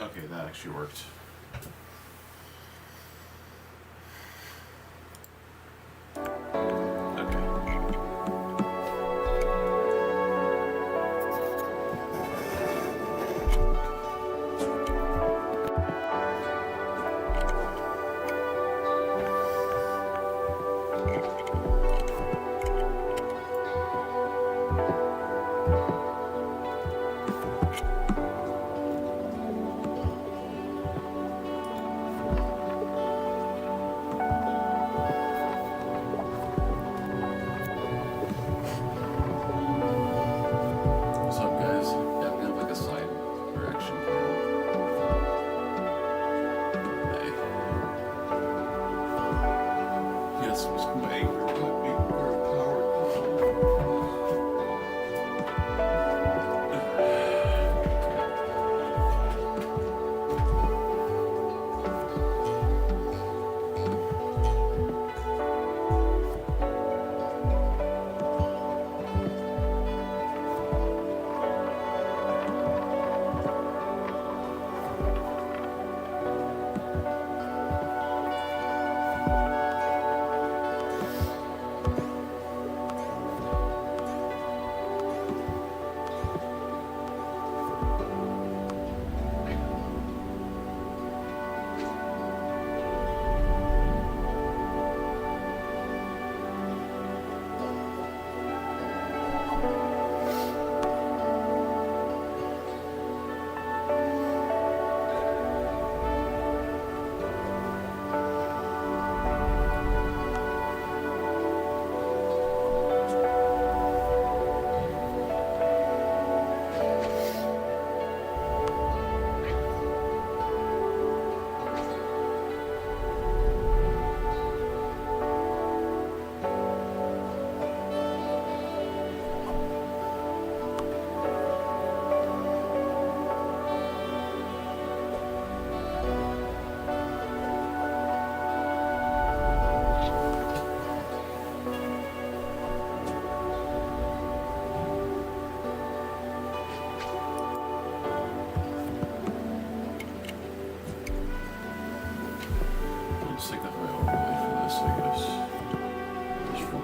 Okay, that actually worked. What's up, guys? Yeah, we have like a side direction cam. Hey. Yes, it was my anchor cut me for a power I'll just take that for my overlay for this, I guess. Just for...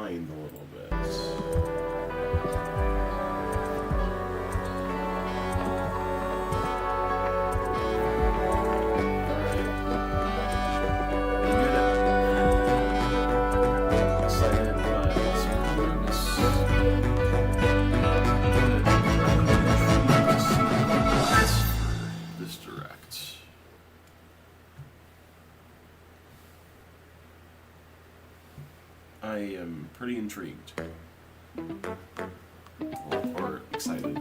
mind a little bit. I am pretty intrigued. Or excited.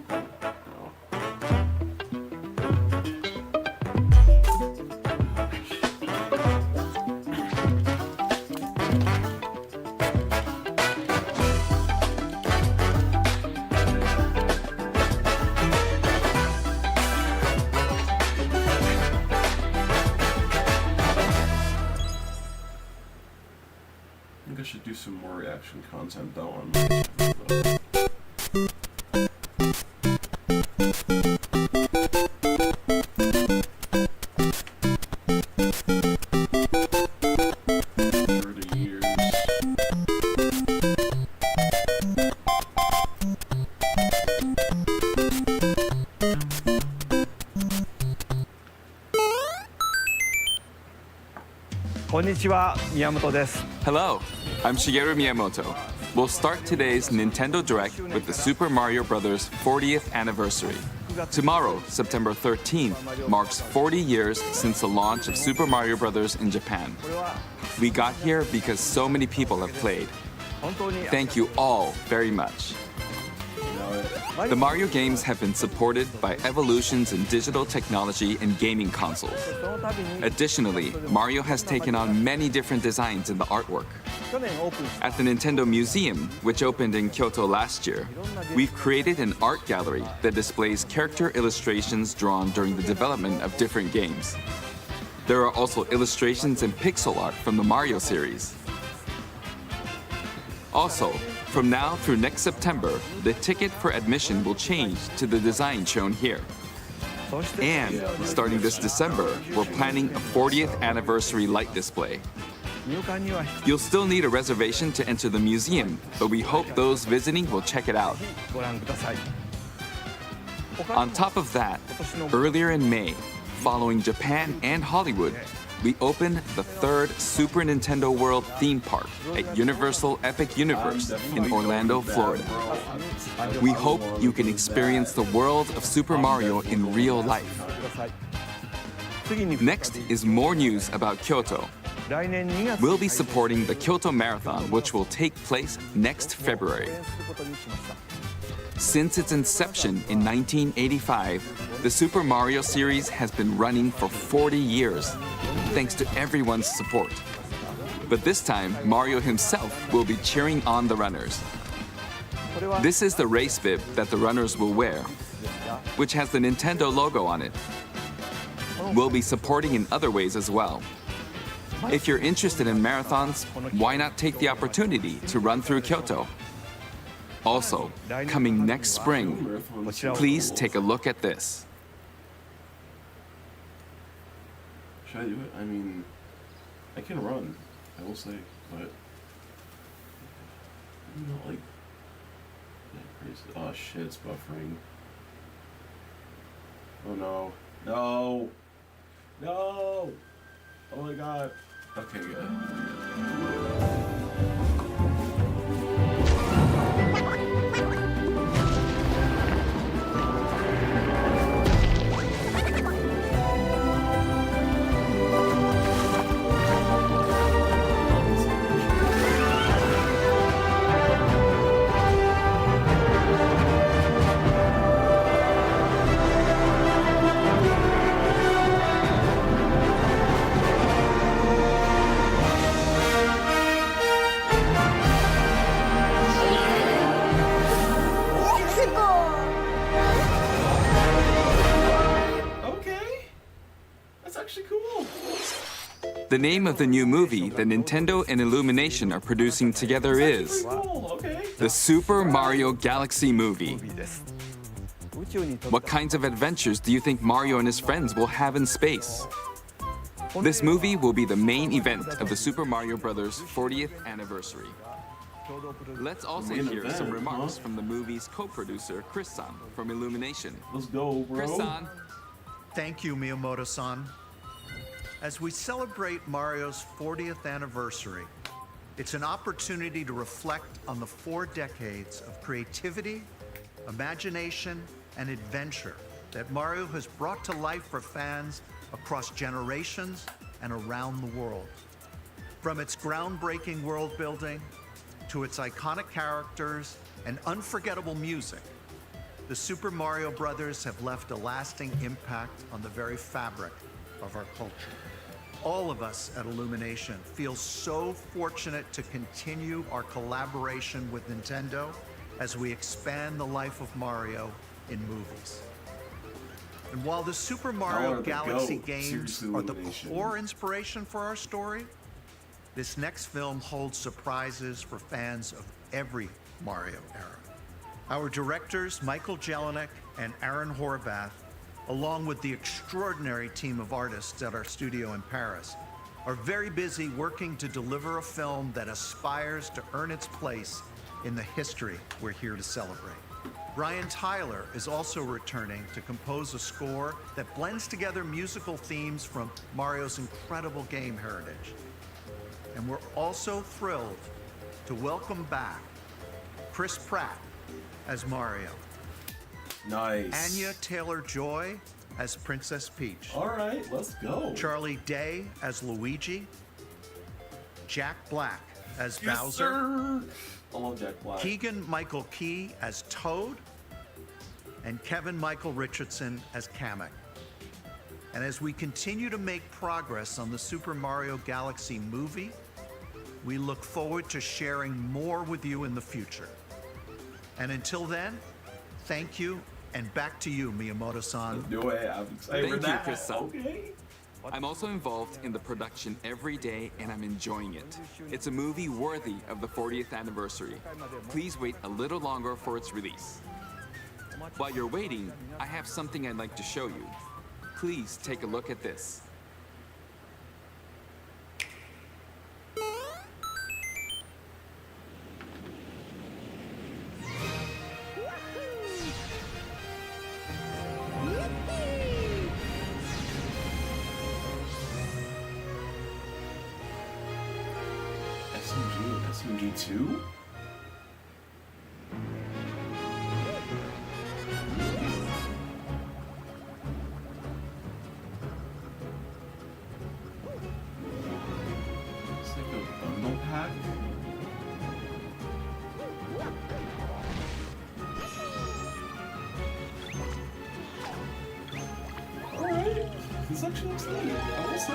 I think I should do some more reaction content though on my channel. 30 years. Konnichiwa, Miyamoto desu. Hello, I'm Shigeru Miyamoto. We'll start today's Nintendo Direct with the Super Mario Bros. 40th anniversary. Tomorrow, September 13th, marks 40 years since the launch of Super Mario Bros. In Japan. We got here because so many people have played. Thank you all very much. The Mario games have been supported by evolutions in digital technology and gaming consoles. Additionally, Mario has taken on many different designs in the artwork. At the Nintendo Museum, which opened in Kyoto last year, we've created an art gallery that displays character illustrations drawn during the development of different games. There are also illustrations and pixel art from the Mario series. Also, from now through next September, the ticket for admission will change to the design shown here. And starting this December, we're planning a 40th anniversary light display. You'll still need a reservation to enter the museum, but we hope those visiting will check it out. On top of that, earlier in May, following Japan and Hollywood, we opened the third Super Nintendo World theme park at Universal Epic Universe in Orlando, Florida. We hope you can experience the world of Super Mario in real life. Next is more news about Kyoto. We'll be supporting the Kyoto Marathon, which will take place next February. Since its inception in 1985, the Super Mario series has been running for 40 years, thanks to everyone's support. But this time, Mario himself will be cheering on the runners. This is the race bib that the runners will wear, which has the Nintendo logo on it. We'll be supporting in other ways as well. If you're interested in marathons, why not take the opportunity to run through Kyoto? Also, coming next spring, please take a look at this. Should I do it? I mean, I can run, I will say, but I'm not like that crazy. Oh shit, it's buffering. Oh no. No! No! Oh my god. Okay, good. The name of the new movie that Nintendo and Illumination are producing together is the Super Mario Galaxy movie. What kinds of adventures do you think Mario and his friends will have in space? This movie will be the main event of the Super Mario Bros. 40th anniversary. Let's also Main hear event, some remarks huh? from the movie's co-producer, Chris-san, from Illumination. Let's go, bro. Chris-san, Thank you, Miyamoto-san. As we celebrate Mario's 40th anniversary, it's an opportunity to reflect on the 4 decades of creativity, imagination, and adventure that Mario has brought to life for fans across generations and around the world. From its groundbreaking world building to its iconic characters and unforgettable music, the Super Mario Brothers have left a lasting impact on the very fabric of our culture. All of us at Illumination feel so fortunate to continue our collaboration with Nintendo as we expand the life of Mario in movies. And while the Super Mario the Galaxy GOAT. games Seriously, are the Illumination. core inspiration for our story, this next film holds surprises for fans of every Mario era. Our directors, Michael Jelinek and Aaron Horvath, along with the extraordinary team of artists at our studio in Paris, are very busy working to deliver a film that aspires to earn its place in the history we're here to celebrate. Brian Tyler is also returning to compose a score that blends together musical themes from Mario's incredible game heritage. And we're also thrilled to welcome back Chris Pratt as Mario, Nice. Anya Taylor-Joy as Princess Peach, All right, let's go. Charlie Day as Luigi, Jack Black as Yes, Bowser, sir. I love Jack Black. Keegan-Michael Key as Toad, and Kevin-Michael Richardson as Kamek. And as we continue to make progress on the Super Mario Galaxy movie, we look forward to sharing more with you in the future. And until then, thank you, and back to you, Miyamoto-san. Do it. I'm excited Thank for you, that. Chris-san. Okay. I'm also involved in the production every day and I'm enjoying it. It's a movie worthy of the 40th anniversary. Please wait a little longer for its release. While you're waiting, I have something I'd like to show you. Please take a look at this. SMG 2? It's like a bundle pack. Alright. This actually looks neat. I will say.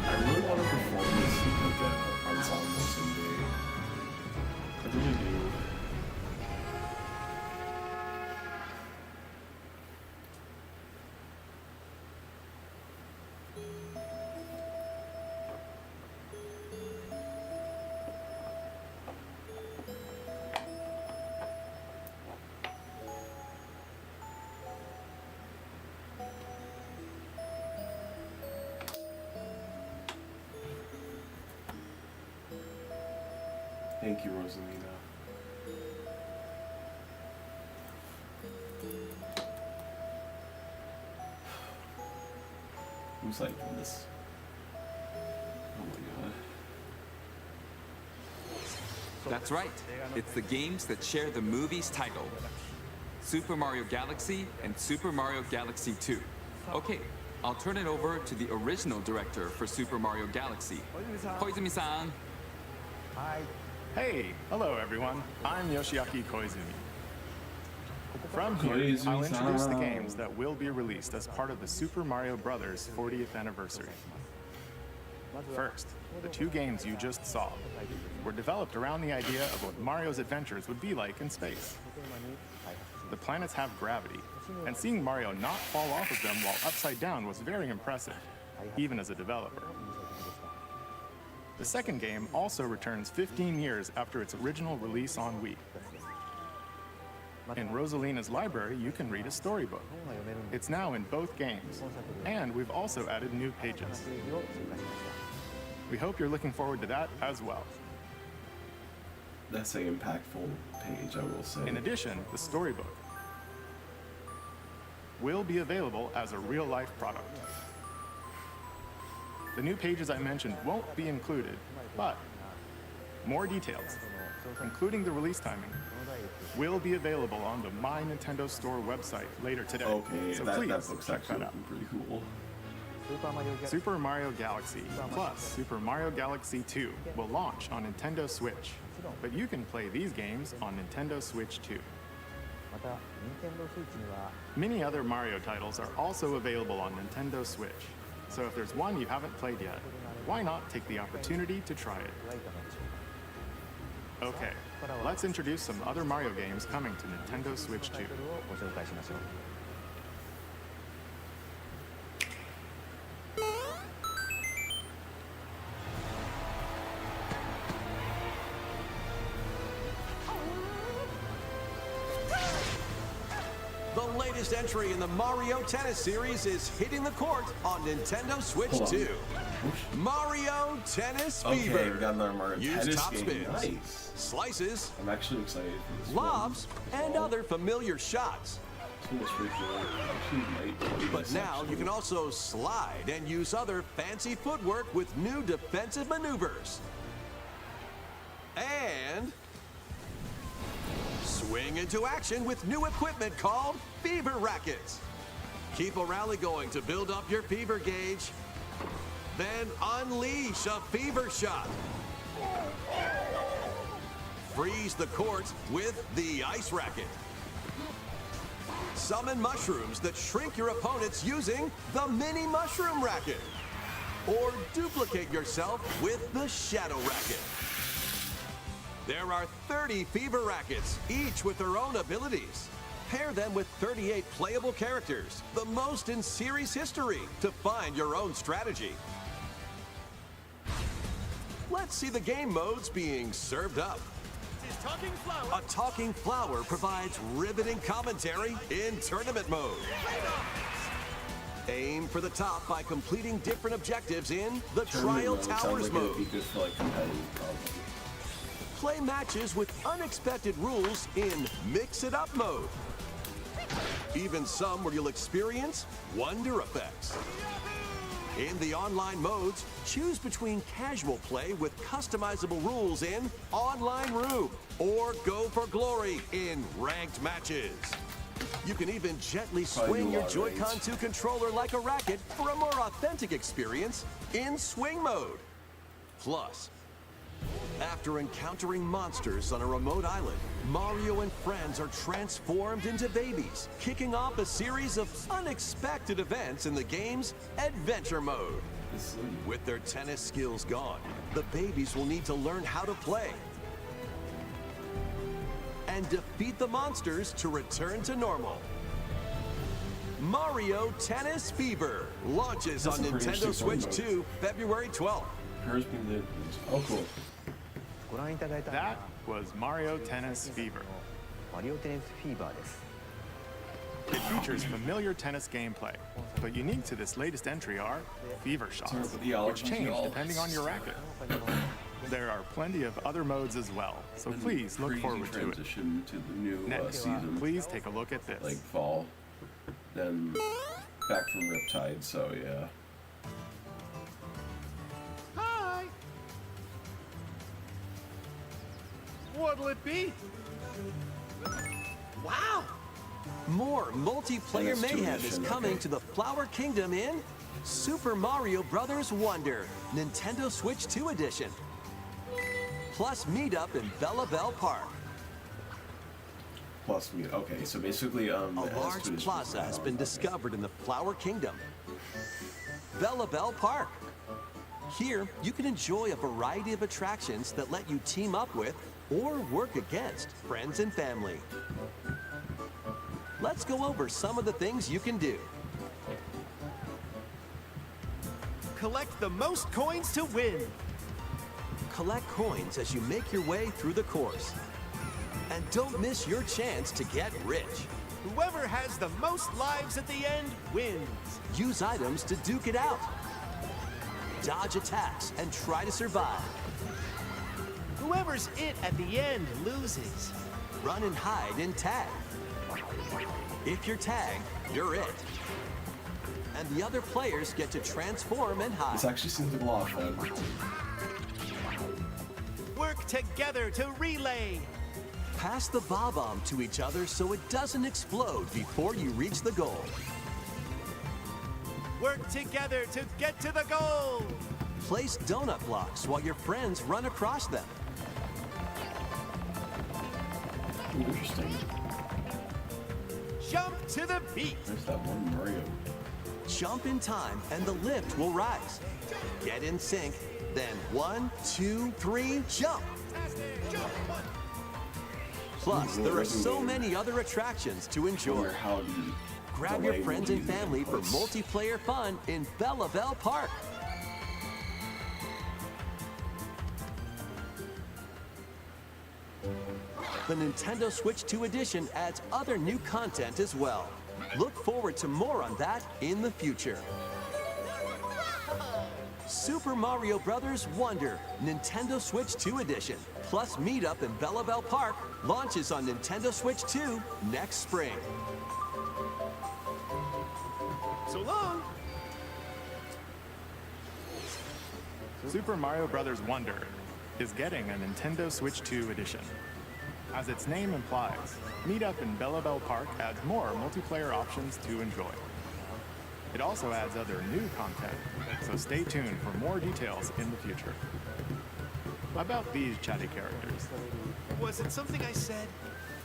I really want to perform this in like an ensemble someday. I really do. Thank you, Rosalina. Who's like this? Oh my god. That's right. It's the games that share the movie's title. Super Mario Galaxy and Super Mario Galaxy 2. Okay, I'll turn it over to the original director for Super Mario Galaxy, Koizumi-san. Hey, hello everyone. I'm Yoshiaki Koizumi. From here, Koizumi-san. I'll introduce the games that will be released as part of the Super Mario Bros. 40th anniversary. First, the two games you just saw were developed around the idea of what Mario's adventures would be like in space. The planets have gravity, and seeing Mario not fall off of them while upside down was very impressive, even as a developer. The second game also returns 15 years after its original release on Wii. In Rosalina's library, you can read a storybook. It's now in both games, and we've also added new pages. We hope you're looking forward to that as well. That's an impactful page, I will say. In addition, the storybook will be available as a real-life product. The new pages I mentioned won't be included, but more details, including the release timing, will be available on the My Nintendo Store website later today. Okay, so that please book's check actually that out. pretty cool. Super Mario Galaxy plus Super Mario Galaxy 2 will launch on Nintendo Switch, but you can play these games on Nintendo Switch too. Many other Mario titles are also available on Nintendo Switch, so if there's one you haven't played yet, why not take the opportunity to try it? Okay, let's introduce some other Mario games coming to Nintendo Switch 2. The latest entry in the Mario Tennis series is hitting the court on Nintendo Switch Hold on. 2. Mario Tennis Okay, Fever. we got another Mario Use Tennis top game. spins, Nice. slices, I'm actually excited for this lobs, one. and other familiar shots. This one looks pretty cool. Actually, might be But this, now you actually. can also slide and use other fancy footwork with new defensive maneuvers. And swing into action with new equipment called Fever Rackets. Keep a rally going to build up your fever gauge. Then unleash a fever shot. Freeze the court with the Ice Racket. Summon mushrooms that shrink your opponents using the Mini Mushroom Racket. Or duplicate yourself with the Shadow Racket. There are 30 Fever Rackets, each with their own abilities. Pair them with 38 playable characters, the most in series history, to find your own strategy. Let's see the game modes being served up. A talking flower provides riveting commentary in tournament mode. Aim for the top by completing different objectives in the Trial Tournament mode Towers sounds like mode. it'd be good for like competitive, probably. Play matches with unexpected rules in Mix It Up mode. Even some where you'll experience wonder effects. In the online modes, choose between casual play with customizable rules in Online Room or Go for Glory in ranked matches. You can even gently Probably swing do a your lot of Joy-Con raids. 2 controller like a racket for a more authentic experience in Swing mode. Plus, after encountering monsters on a remote island, Mario and friends are transformed into babies, kicking off a series of unexpected events in the game's Adventure mode. This is With their tennis skills gone, the babies will need to learn how to play and defeat the monsters to return to normal. Mario Tennis Fever launches That's on a pretty Nintendo interesting Switch mode. 2, February 12th. hers being lit. Oh, cool. That was Mario Tennis Fever. マリオテニスフィーバーです。 It features familiar tennis gameplay, but unique to this latest entry are fever shots, Sorry about the allergies, which change y'all. depending on your racket. There are plenty of other modes as well, so And please look crazy forward to it. transition to the new Next, season, please take a look at this. like fall, then back from Riptide. So yeah. Hi! What'll it be? Wow! More multiplayer And it's mayhem is tuition, coming okay. to the Flower Kingdom in Super Mario Bros. Wonder, Nintendo Switch 2 Edition. Plus meetup in Bella Bell Park. Plus me. Okay, so basically, A large plaza has been discovered in the Flower Kingdom. Bella Bell Park. Here, you can enjoy a variety of attractions that let you team up with or work against friends and family. Let's go over some of the things you can do. Collect the most coins to win. Collect coins as you make your way through the course. And don't miss your chance to get rich. Whoever has the most lives at the end wins. Use items to duke it out. Dodge attacks and try to survive. Whoever's it at the end loses. Run and hide in tag. If you're tagged, you're it. And the other players get to transform and hide. This actually seems like a lot of fun. Work together to relay. Pass the bob-omb to each other so it doesn't explode before you reach the goal. Work together to get to the goal. Place donut blocks while your friends run across them. Ooh, interesting. Jump to the beat. There's that one Mario. Jump in time and the lift will rise. Get in sync, then 1, 2, 3, jump! Plus, there are so many other attractions to enjoy. How do you Grab your friends and family for multiplayer fun in Bella Bell Park. The Nintendo Switch 2 Edition adds other new content as well. Look forward to more on that in the future. Super Mario Bros. Wonder, Nintendo Switch 2 Edition, plus meetup in Bella Bell Park launches on Nintendo Switch 2 next spring. So long. Super Mario Bros. Wonder is getting a Nintendo Switch 2 edition. As its name implies, Meetup in Bella Bell Park adds more multiplayer options to enjoy. It also adds other new content, so stay tuned for more details in the future. About these chatty characters, Was it something I said?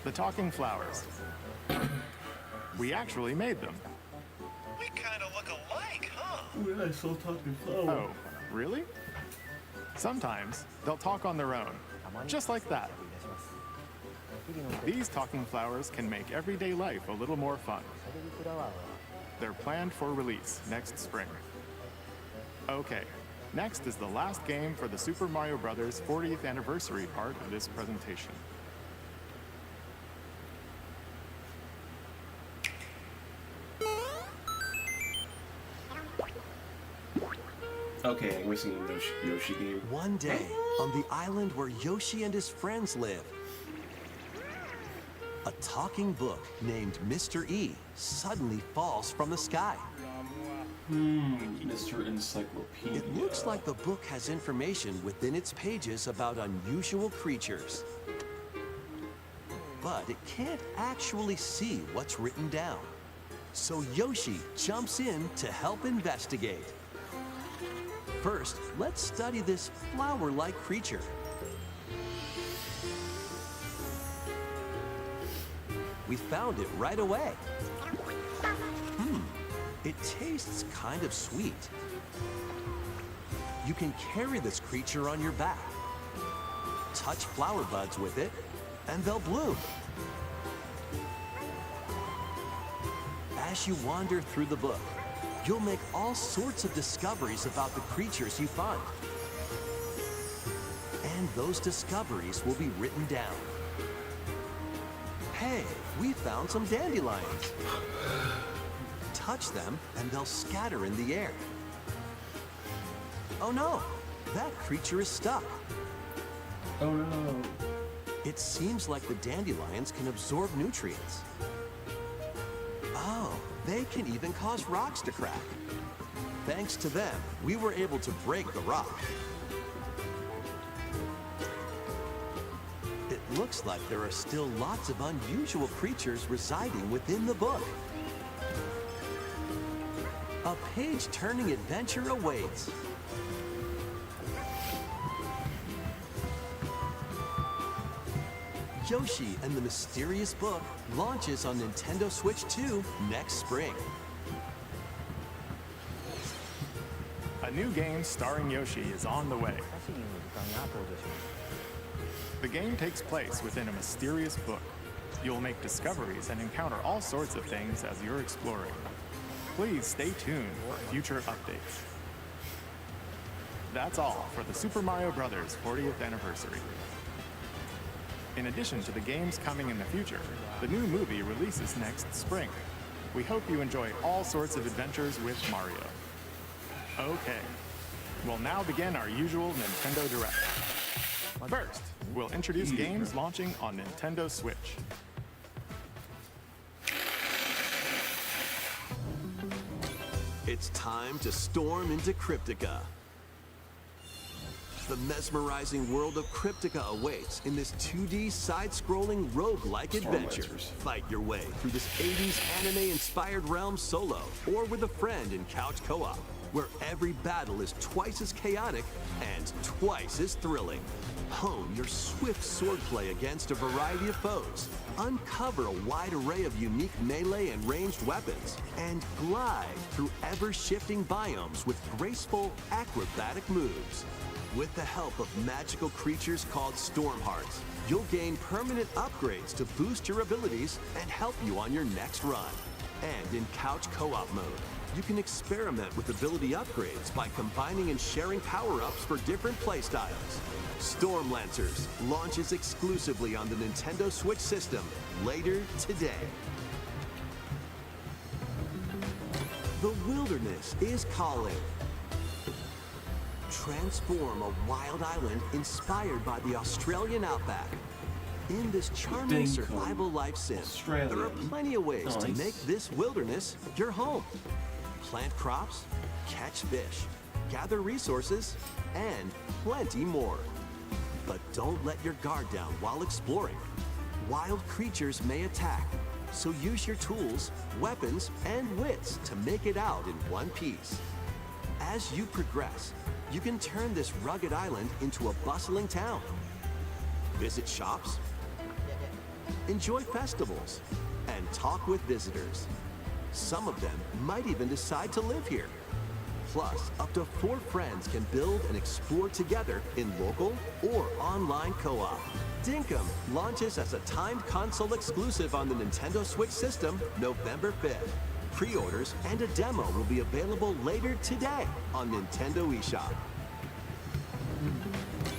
the talking flowers. We actually made them. We kind of look alike, huh? Ooh, I saw talking flower. Oh, really? Sometimes they'll talk on their own, just like that. These talking flowers can make everyday life a little more fun. They're planned for release next spring. Okay, next is the last game for the Super Mario Bros. 40th anniversary part of this presentation. Okay, we're singing Yoshi game. One day, on the island where Yoshi and his friends live, a talking book named Mr. E suddenly falls from the sky. Mr. Encyclopedia. It looks like the book has information within its pages about unusual creatures. But it can't actually see what's written down. So Yoshi jumps in to help investigate. First, let's study this flower-like creature. We found it right away. It tastes kind of sweet. You can carry this creature on your back. Touch flower buds with it, and they'll bloom. As you wander through the book, you'll make all sorts of discoveries about the creatures you find. And those discoveries will be written down. Hey, we found some dandelions. Touch them, and they'll scatter in the air. Oh no, that creature is stuck. Oh no. It seems like the dandelions can absorb nutrients. Oh, they can even cause rocks to crack. Thanks to them, we were able to break the rock. It looks like there are still lots of unusual creatures residing within the book. A page-turning adventure awaits. Yoshi and the Mysterious Book launches on Nintendo Switch 2 next spring. A new game starring Yoshi is on the way. The game takes place within a mysterious book. You'll make discoveries and encounter all sorts of things as you're exploring. Please stay tuned for future updates. That's all for the Super Mario Bros. 40th anniversary. In addition to the games coming in the future, the new movie releases next spring. We hope you enjoy all sorts of adventures with Mario. Okay, we'll now begin our usual Nintendo Direct. First, we'll introduce games launching on Nintendo Switch. It's time to storm into Cryptica. The mesmerizing world of Cryptica awaits in this 2D side-scrolling roguelike adventure. Lancers. Fight your way through this 80s anime-inspired realm solo or with a friend in couch co-op, where every battle is twice as chaotic and twice as thrilling. Hone your swift swordplay against a variety of foes, uncover a wide array of unique melee and ranged weapons, and glide through ever-shifting biomes with graceful, acrobatic moves. With the help of magical creatures called Storm Hearts, you'll gain permanent upgrades to boost your abilities and help you on your next run. And in couch co-op mode, you can experiment with ability upgrades by combining and sharing power-ups for different playstyles. Storm Lancers launches exclusively on the Nintendo Switch system later today. The wilderness is calling. Transform a wild island inspired by the Australian outback. In this charming Dinkum. survival life sim, there are Australian. plenty of ways to Nice. make this wilderness your home. Plant crops, catch fish, gather resources, and plenty more. But don't let your guard down while exploring. Wild creatures may attack, so use your tools, weapons, and wits to make it out in one piece. As you progress, you can turn this rugged island into a bustling town. Visit shops, enjoy festivals, and talk with visitors. Some of them might even decide to live here. Plus, up to 4 friends can build and explore together in local or online co-op. Dinkum launches as a timed console exclusive on the Nintendo Switch system November 5th. Pre-orders and a demo will be available later today on Nintendo eShop.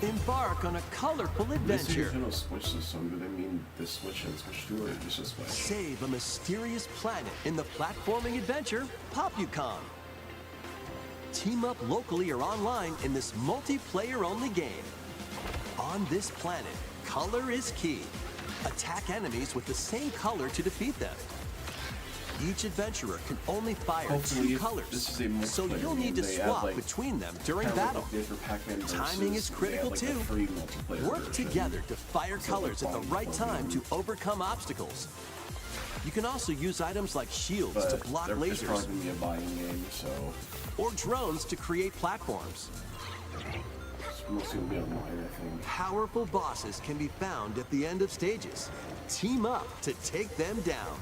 Embark on a colorful This adventure. Nintendo Switch system, do they mean the Switch and Switch 2 or just a Switch? Save a mysterious planet in the platforming adventure Popucom. Team up locally or online in this multiplayer-only game. On this planet, color is key. Attack enemies with the same color to defeat them. Each adventurer can only fire Hopefully, 2 if colors, this is a so multiplayer you'll need to game, they add, swap like, between them during Kinda battle. like they did for Pac-Man Timing is versus- critical they had, like, too. a free multiplayer Work version. together to fire So, like, colors at the buying right from time them. to overcome obstacles. You can also use items like shields to But block it's probably lasers gonna be a buying game, so or drones to create platforms. it's mostly gonna be online, I think. Powerful bosses can be found at the end of stages. Team up to take them down.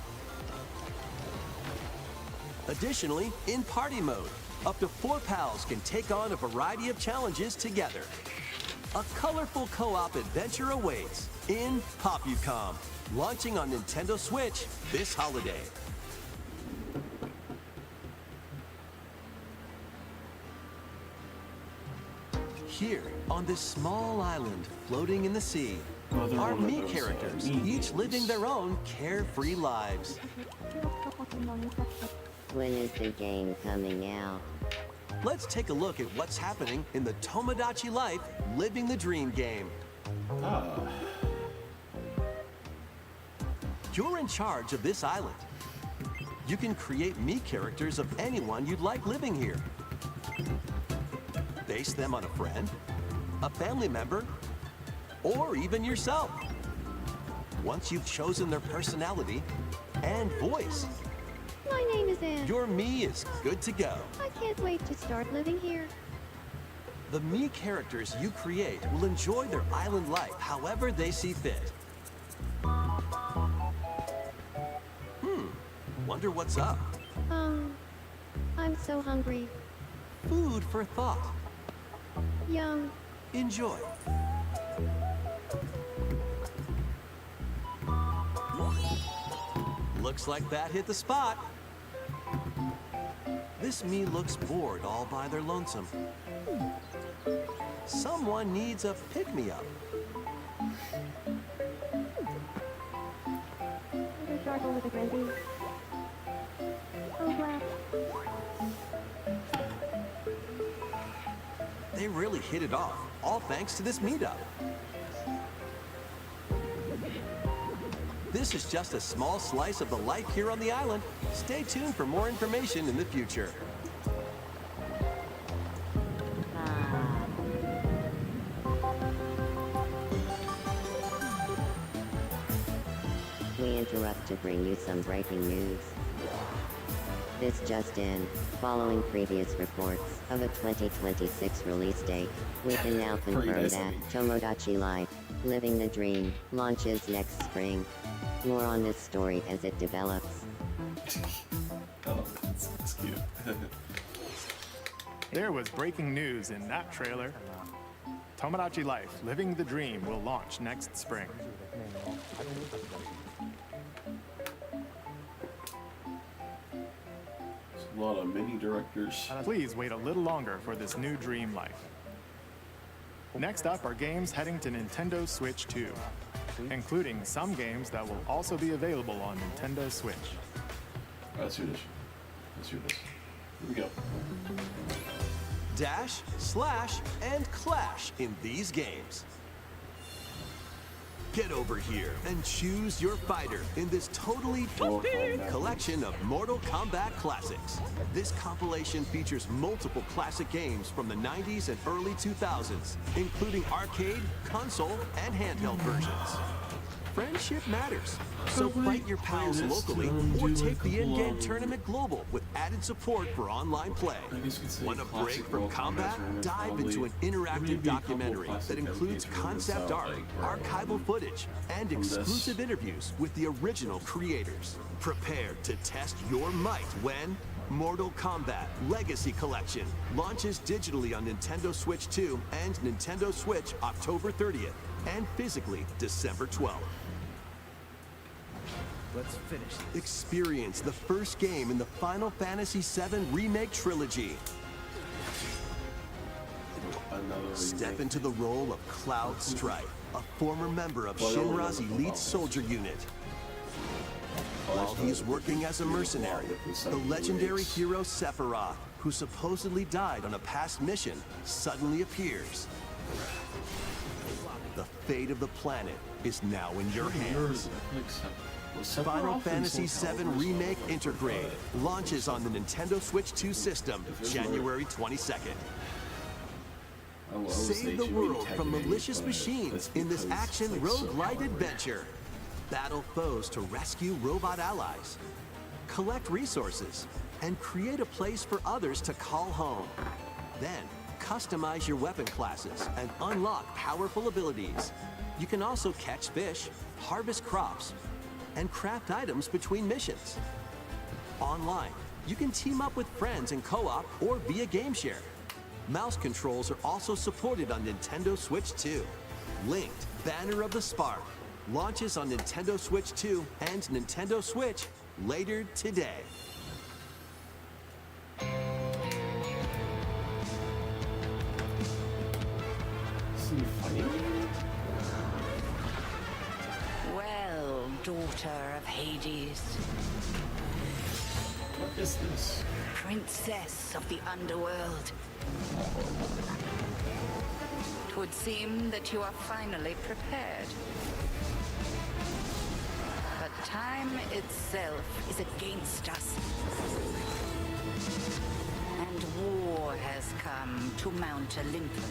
Additionally, in party mode, up to 4 pals can take on a variety of challenges together. A colorful co-op adventure awaits in Popucom, launching on Nintendo Switch this holiday. Here, on this small island floating in the sea, Another are one of Mii those, characters, Mii each games. living their own carefree lives. When is the game coming out? Let's take a look at what's happening in the Tomodachi Life Living the Dream game. You're in charge of this island. You can create Mii characters of anyone you'd like living here. Base them on a friend, a family member, or even yourself. Once you've chosen their personality and voice, My name is Anne. Your Mii is good to go. I can't wait to start living here. The Mii characters you create will enjoy their island life however they see fit. Wonder what's up. I'm so hungry. Food for thought. Yum. Enjoy. Looks like that hit the spot. This Mii looks bored all by their lonesome. Someone needs a pick-me-up. Sharkle with a frenzy. Oh, wow. They really hit it off, all thanks to this meetup. This is just a small slice of the life here on the island. Stay tuned for more information in the future. We interrupt to bring you some breaking news. This just in, following previous reports of a 2026 release date, we can now confirm that Tomodachi Life, Living the Dream, launches next spring. More on this story as it develops. Oh, it's cute. There was breaking news in that trailer. Tomodachi Life, Living the Dream will launch next spring. There's a lot of mini directors. Please wait a little longer for this new dream life. Next up are games heading to Nintendo Switch 2, including some games that will also be available on Nintendo Switch. Let's hear this. Let's hear this. Here we go. Dash, slash, and clash in these games. Get over here and choose your fighter in this totally collection of Mortal Kombat classics. This compilation features multiple classic games from the 90s and early 2000s, including arcade, console, and handheld versions. Friendship matters, so fight your pals locally or take the in-game tournament global with added support for online play. Want a break from combat? Dive into an interactive documentary that includes concept art, archival footage, and exclusive interviews with the original creators. Prepare to test your might when Mortal Kombat Legacy Collection launches digitally on Nintendo Switch 2 and Nintendo Switch October 30th and physically December 12th. Let's finish. Experience the first game in the Final Fantasy VII Remake Trilogy. Another Step remake. into the role of Cloud Strife, a former member of Shinra's elite soldier unit. While he's working as a mercenary, the legendary hero Sephiroth, who supposedly died on a past mission, suddenly appears. The fate of the planet is now in your hands. Final Fantasy VII Remake Intergrade launches on the Nintendo Switch 2 system January 22nd. Save the world from malicious machines in this action roguelite adventure. Battle foes to rescue robot allies. Collect resources and create a place for others to call home. Then, customize your weapon classes and unlock powerful abilities. You can also catch fish, harvest crops, and craft items between missions. Online, you can team up with friends in co-op or via game share. Mouse controls are also supported on Nintendo Switch 2. Linked Banner of the Spark launches on Nintendo Switch 2 and Nintendo Switch later today. See you fighting? Well, daughter of Hades, What is this? princess of the underworld. 'Twould seem that you are finally prepared. But time itself is against us. And war has come to Mount Olympus.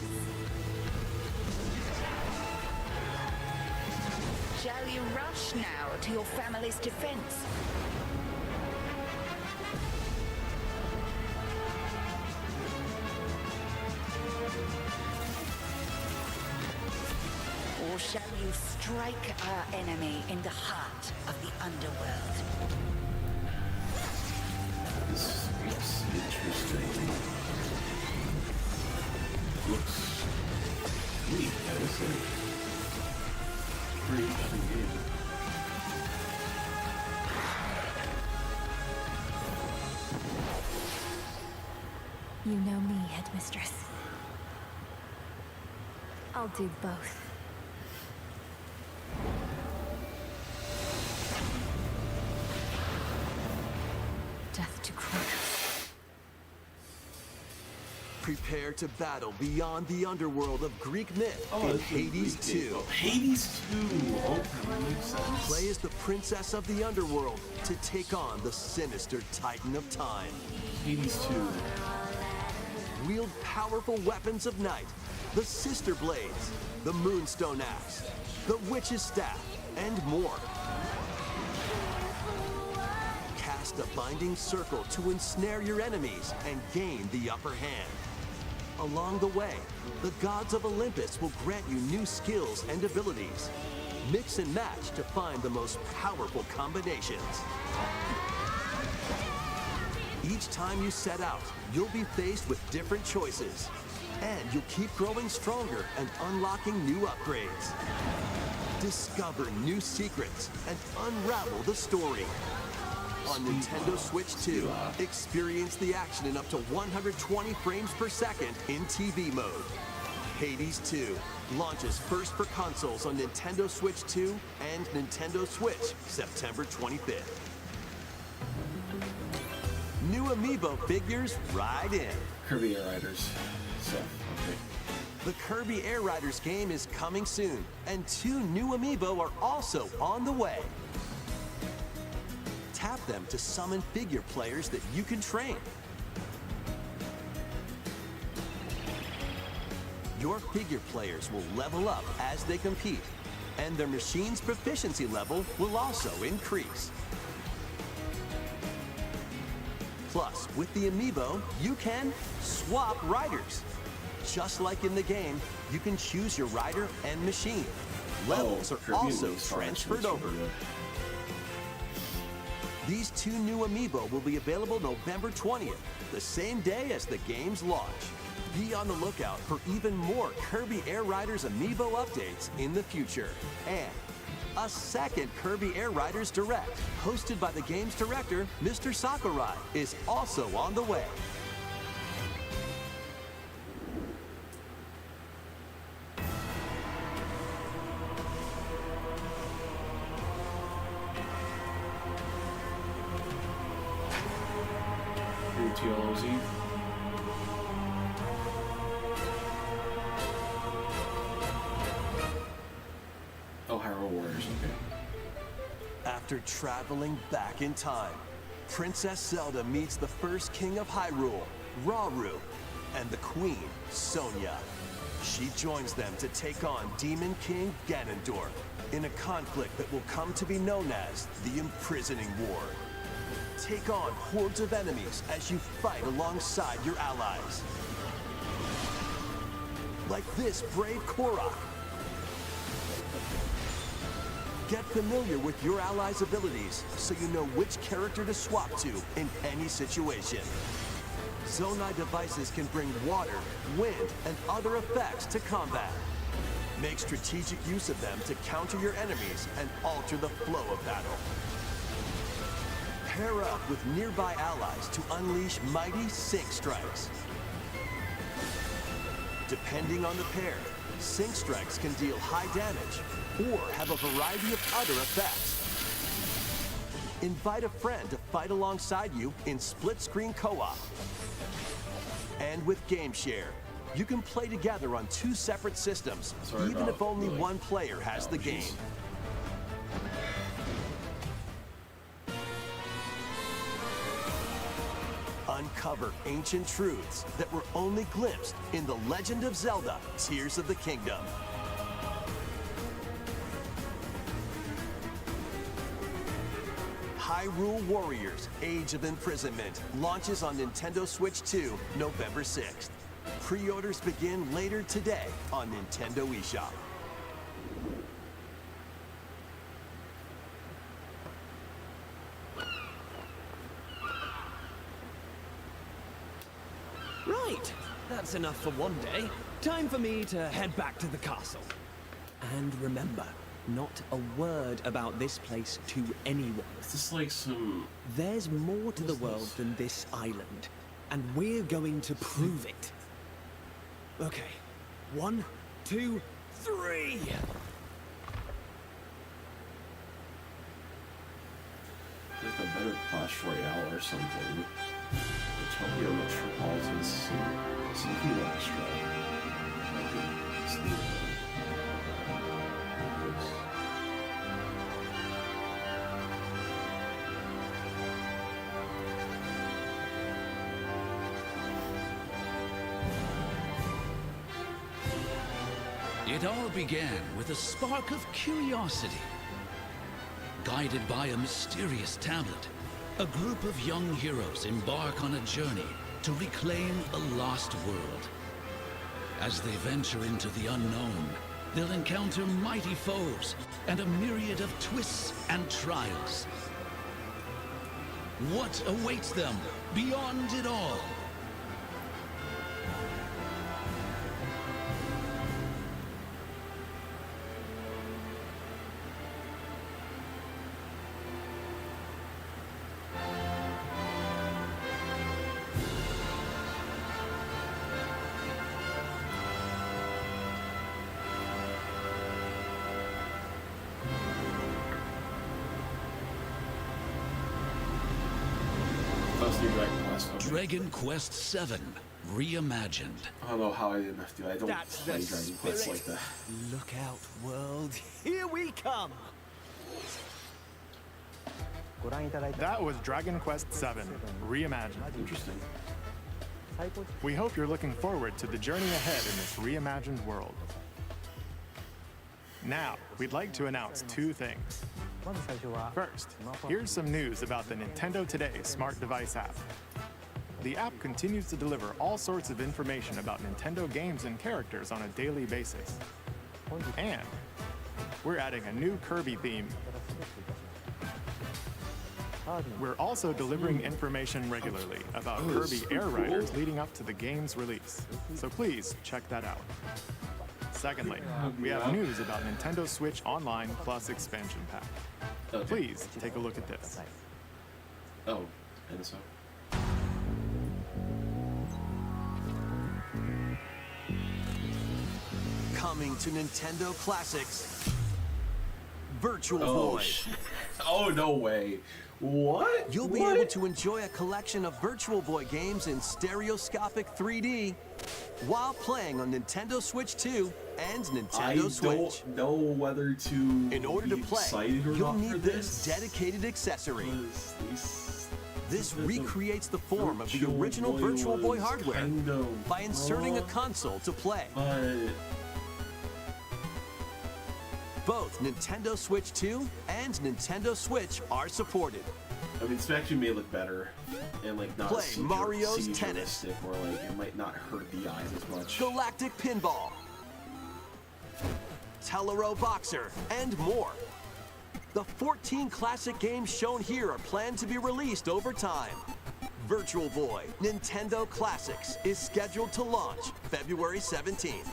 Shall you rush now to your family's defense? shall you strike our enemy in the heart of the underworld. This looks interesting. Looks neat, I would say. Pretty interesting game. You know me, Headmistress. I'll do both. Death to Kronos. Prepare to battle beyond the underworld of Greek myth in it's a Hades Greek game. 2. Oh, Hades 2. Okay, that makes sense. Play as the princess of the underworld to take on the sinister Titan of Time. Hades 2. Wield powerful weapons of night, the Sister Blades, the Moonstone Axe, the Witch's Staff, and more. Cast a binding circle to ensnare your enemies and gain the upper hand. Along the way, the gods of Olympus will grant you new skills and abilities. Mix and match to find the most powerful combinations. Each time you set out, you'll be faced with different choices. And you'll keep growing stronger and unlocking new upgrades. Discover new secrets and unravel the story. On Nintendo Switch 2, experience the action in up to 120 frames per second in TV mode. Hades 2 launches first for consoles on Nintendo Switch 2 and Nintendo Switch September 25th. New Amiibo figures ride in. Kirby Air Riders. So, okay. The Kirby Air Riders game is coming soon, and 2 new Amiibo are also on the way. Tap them to summon figure players that you can train. Your figure players will level up as they compete, and their machine's proficiency level will also increase. Plus, with the Amiibo, you can swap riders. Just like in the game, you can choose your rider and machine. Levels are also transferred over. These 2 new Amiibo will be available November 20th, the same day as the game's launch. Be on the lookout for even more Kirby Air Riders Amiibo updates in the future. And a second Kirby Air Riders Direct, hosted by the game's director, Mr. Sakurai, is also on the way. TLOZ. Oh, Hyrule Warriors, okay. After traveling back in time, Princess Zelda meets the first king of Hyrule, Rauru, and the queen, Sonia. She joins them to take on Demon King Ganondorf in a conflict that will come to be known as the Imprisoning War. Take on hordes of enemies as you fight alongside your allies. Like this brave Korok. Get familiar with your allies' abilities so you know which character to swap to in any situation. Zonai devices can bring water, wind, and other effects to combat. Make strategic use of them to counter your enemies and alter the flow of battle. Pair up with nearby allies to unleash mighty sync strikes. Depending on the pair, sync strikes can deal high damage or have a variety of other effects. Invite a friend to fight alongside you in split-screen co-op. And with GameShare, you can play together on 2 separate systems, even if only one player has the game. Uncover ancient truths that were only glimpsed in The Legend of Zelda: Tears of the Kingdom. Hyrule Warriors: Age of Imprisonment launches on Nintendo Switch 2, November 6th. Pre-orders begin later today on Nintendo eShop. that's enough for one day. Time for me to head back to the castle. And remember, not a word about this place to anyone. Is this like some... There's more to the world than this island, and we're going to prove it. Okay, 1, 2, 3! Like a better Clash Royale or something. The Tokyo Metropolitan Symphony Orchestra. It's the, It all began with a spark of curiosity. Guided by a mysterious tablet, a group of young heroes embark on a journey to reclaim a lost world. As they venture into the unknown, they'll encounter mighty foes and a myriad of twists and trials. What awaits them beyond it all? Dragon Quest VII Reimagined. I don't know how I didn't have to. I don't That's play the Dragon Quest spirit. like that. Look out, world. Here we come. That was Dragon Quest VII Reimagined. Interesting. We hope you're looking forward to the journey ahead in this reimagined world. Now, we'd like to announce 2 things. First, here's some news about the Nintendo Today smart device app. The app continues to deliver all sorts of information about Nintendo games and characters on a daily basis. And we're adding a new Kirby theme. We're also delivering information regularly about Kirby Air Riders leading up to the game's release. So please check that out. Secondly, we have news about Nintendo Switch Online Plus expansion pack. Please take a look at this. Oh, and so. Coming to Nintendo Classics, Virtual Oh, Boy. Oh, no way. What? You'll be able to enjoy a collection of Virtual Boy games in stereoscopic 3D while playing on Nintendo Switch 2 and Nintendo Switch. I don't know whether to In order to play, excited or you'll not for need this dedicated accessory. This recreates the form of the original Virtual Boy hardware by inserting a console to play. Both Nintendo Switch 2 and Nintendo Switch are supported. I mean, it's actually made it look better and like not Play Mario's Tennis, or like it might not hurt the eyes as much. Galactic Pinball, Telero Boxer, and more. The 14 classic games shown here are planned to be released over time. Virtual Boy Nintendo Classics is scheduled to launch February 17th.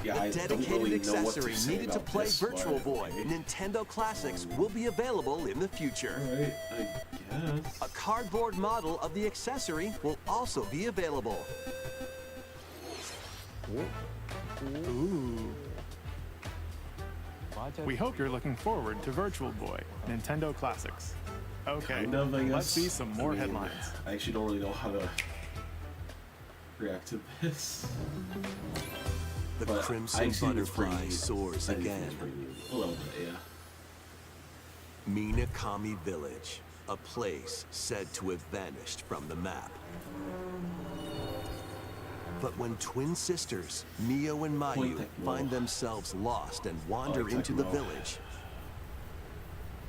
Yeah, The dedicated accessory needed to play Virtual Boy Nintendo Classics will be available in the future. Alright, I guess. A cardboard model of the accessory will also be available. Ooh. We hope you're looking forward to Virtual Boy Nintendo Classics. Okay, Kind of, I guess. let's see some more I mean, headlines. I actually don't really know how to react to this. The But Crimson I see it's Butterfly pretty neat. soars I think again. it's pretty neat. A little bit, yeah. Minakami Village, a place said to have vanished from the map. But when twin sisters, Mio and Mayu, find themselves lost and wander into the village,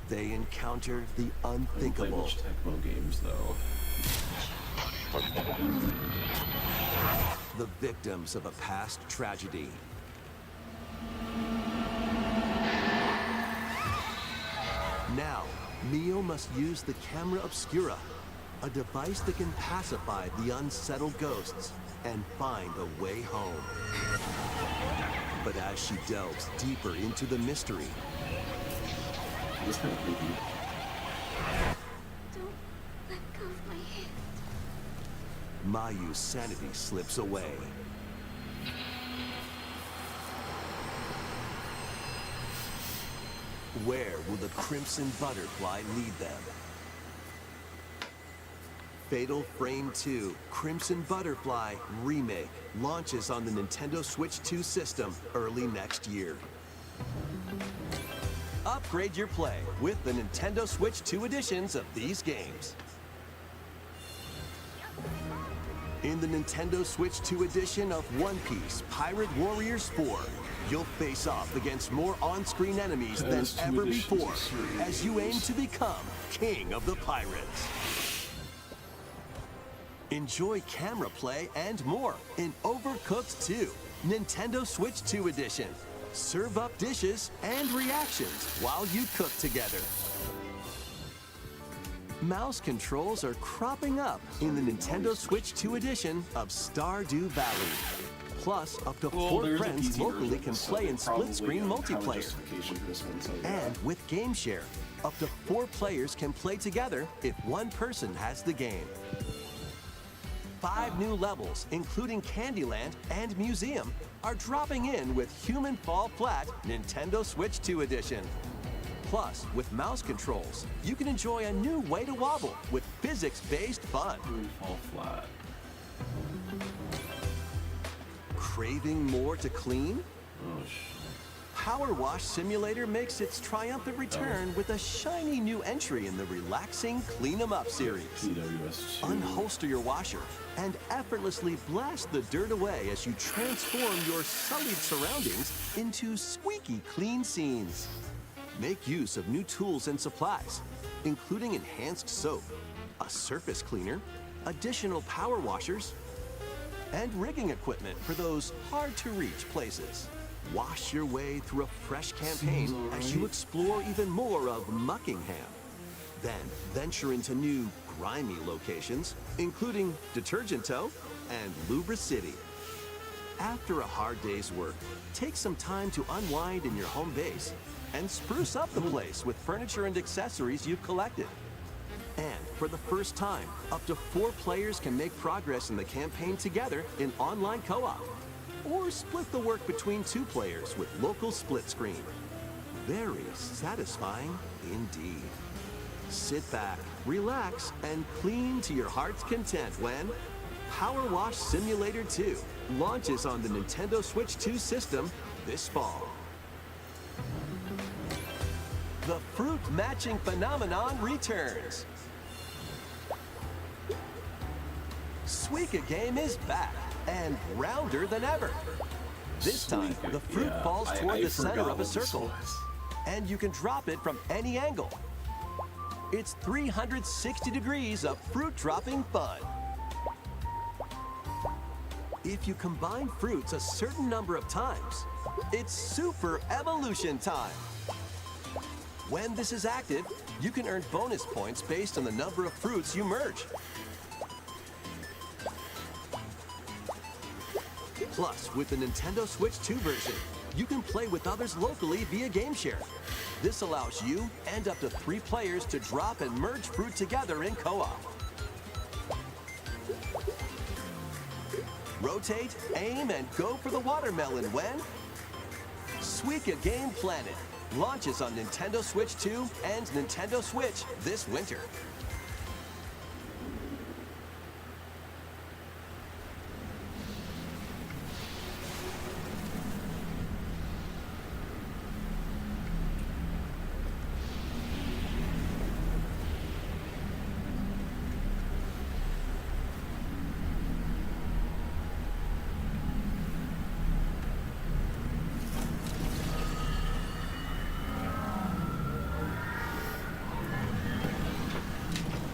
they encounter the I don't play unthinkable. much Tecmo games though. The victims of a past tragedy. Now, Mio must use the camera obscura a device that can pacify the unsettled ghosts and find a way home. But as she delves deeper into the mystery, It's kind of creepy. Don't let go of my hand. Mayu's sanity slips away. Where will the Crimson Butterfly lead them? Fatal Frame 2 Crimson Butterfly Remake launches on the Nintendo Switch 2 system early next year. Upgrade your play with the Nintendo Switch 2 editions of these games. In the Nintendo Switch 2 edition of One Piece Pirate Warriors 4, you'll face off against more on-screen enemies than There's 2 ever editions before of series. as you aim to become King of the Pirates. Enjoy camera play and more in Overcooked 2, Nintendo Switch 2 edition. Serve up dishes and reactions while you cook together. Mouse controls are cropping up in the Nintendo Switch 2 edition of Stardew Valley. Plus, up to 4 there's a friends PC locally version, can so play they in probably split-screen have a multiplayer. justification for this one, so yeah. And with Game Share, up to 4 players can play together if one person has the game. 5 new levels, including Candyland and Museum, are dropping in with Human Fall Flat Nintendo Switch 2 edition. Plus, with mouse controls, you can enjoy a new way to wobble with physics-based fun. Fall flat. Craving more to clean? Oh, Power Wash Simulator makes its triumphant return with a shiny new entry in the relaxing Clean 'em Up series. PWS 2. Unholster your washer and effortlessly blast the dirt away as you transform your sullied surroundings into squeaky clean scenes. Make use of new tools and supplies, including enhanced soap, a surface cleaner, additional power washers, and rigging equipment for those hard-to-reach places. Wash your way through a fresh campaign as you explore even more of Muckingham. Then venture into new, grimy locations, including Detergento and Lubra City. After a hard day's work, take some time to unwind in your home base and spruce up the place with furniture and accessories you've collected. And for the first time, up to 4 players can make progress in the campaign together in online co-op. Or split the work between 2 players with local split screen. Very satisfying indeed. Sit back, relax, and clean to your heart's content when Power Wash Simulator 2 launches on the Nintendo Switch 2 system this fall. The fruit matching phenomenon returns. Suika Game is back and rounder than ever. This time, the fruit falls toward the center of a circle, and you can drop it from any angle. It's 360 degrees of fruit dropping fun. If you combine fruits a certain number of times, it's super evolution time. When this is active, you can earn bonus points based on the number of fruits you merge. Plus, with the Nintendo Switch 2 version, you can play with others locally via Game Share. This allows you and up to 3 players to drop and merge fruit together in co-op. Rotate, aim, and go for the watermelon when Suika Game Planet launches on Nintendo Switch 2 and Nintendo Switch this winter.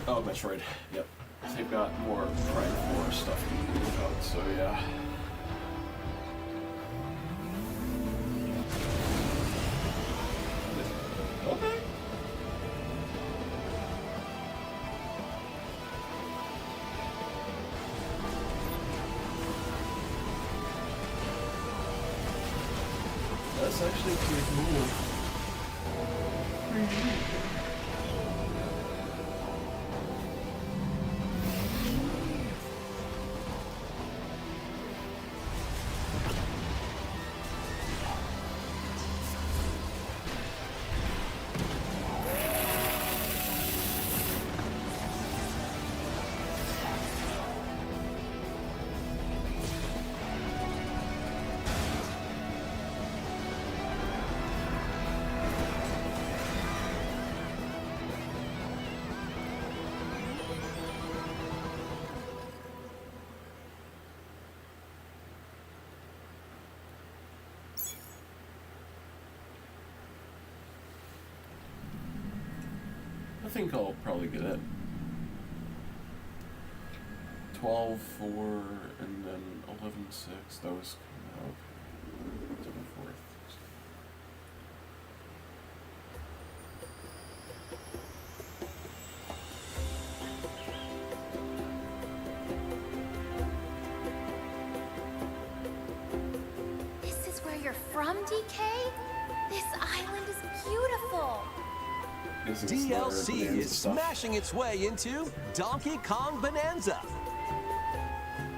Oh, Metroid. Yep. They've got more Prime 4 stuff out, so yeah. Okay. That's actually pretty cool. Pretty neat. I think I'll probably get in. 12-4 and then 11-6. That was okay. 7-4. This is where you're from, DK? This island is beautiful. DLC is smashing its way into Donkey Kong Bonanza.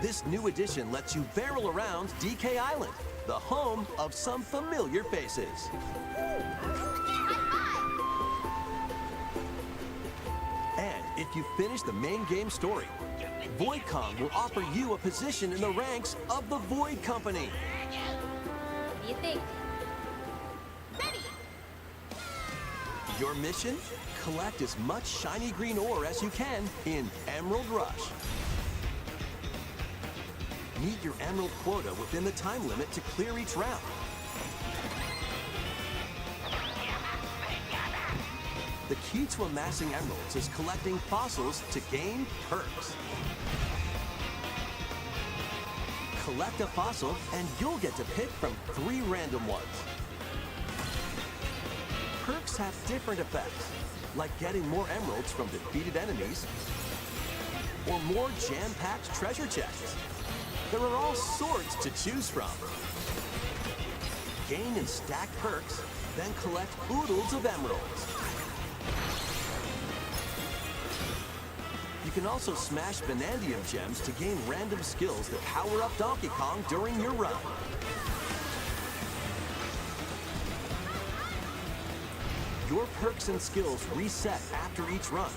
This new edition lets you barrel around DK Island, the home of some familiar faces. And if you finish the main game story, Void Kong will offer you a position in the ranks of the Void Company. What do you think? Your mission? Collect as much shiny green ore as you can in Emerald Rush. Meet your emerald quota within the time limit to clear each round. The key to amassing emeralds is collecting fossils to gain perks. Collect a fossil and you'll get to pick from 3 random ones. Perks have different effects, like getting more emeralds from defeated enemies, or more jam-packed treasure chests. There are all sorts to choose from. Gain and stack perks, then collect oodles of emeralds. You can also smash Vanadium gems to gain random skills that power up Donkey Kong during your run. Your perks and skills reset after each run.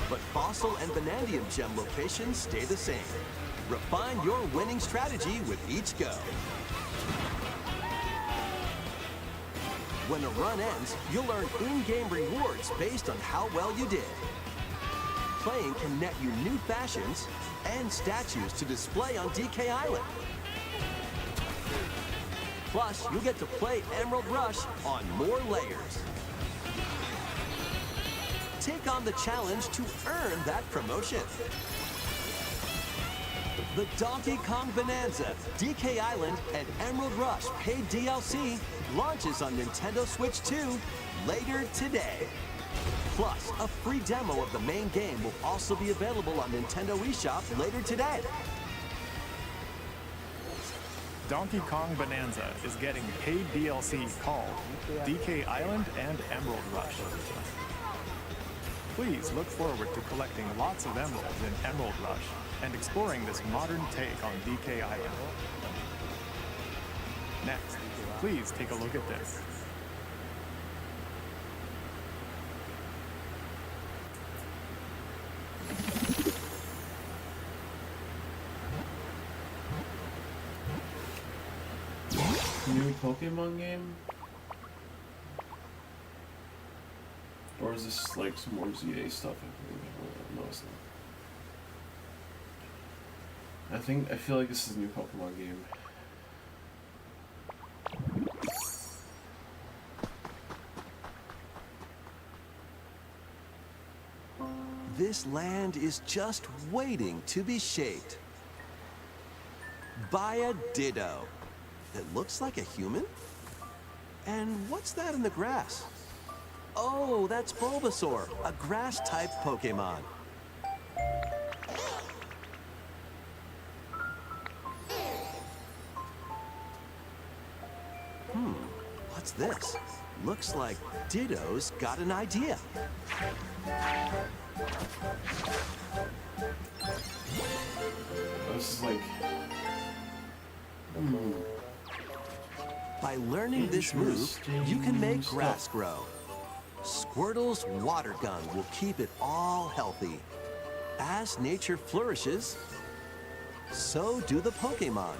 But Fossil and Vanadium gem locations stay the same. Refine your winning strategy with each go. When a run ends, you'll earn in-game rewards based on how well you did. Playing can net you new fashions and statues to display on DK Island. Plus, you'll get to play Emerald Rush on more layers. Take on the challenge to earn that promotion. The Donkey Kong Bonanza, DK Island, and Emerald Rush paid DLC launches on Nintendo Switch 2 later today. Plus, a free demo of the main game will also be available on Nintendo eShop later today. Donkey Kong Bonanza is getting paid DLC called DK Island and Emerald Rush. Please look forward to collecting lots of emeralds in Emerald Rush and exploring this modern take on DK Island. Next, please take a look at this. New Pokemon game? Or is this like some more ZA stuff? No, it's not. I feel like this is a new Pokemon game. This land is just waiting to be shaped by a Ditto that looks like a human. And what's that in the grass? Oh, that's Bulbasaur, a grass-type Pokemon. What's this? Looks like Ditto's got an idea. This is like. By learning this move, you can make grass grow. Squirtle's water gun will keep it all healthy. As nature flourishes, so do the Pokemon.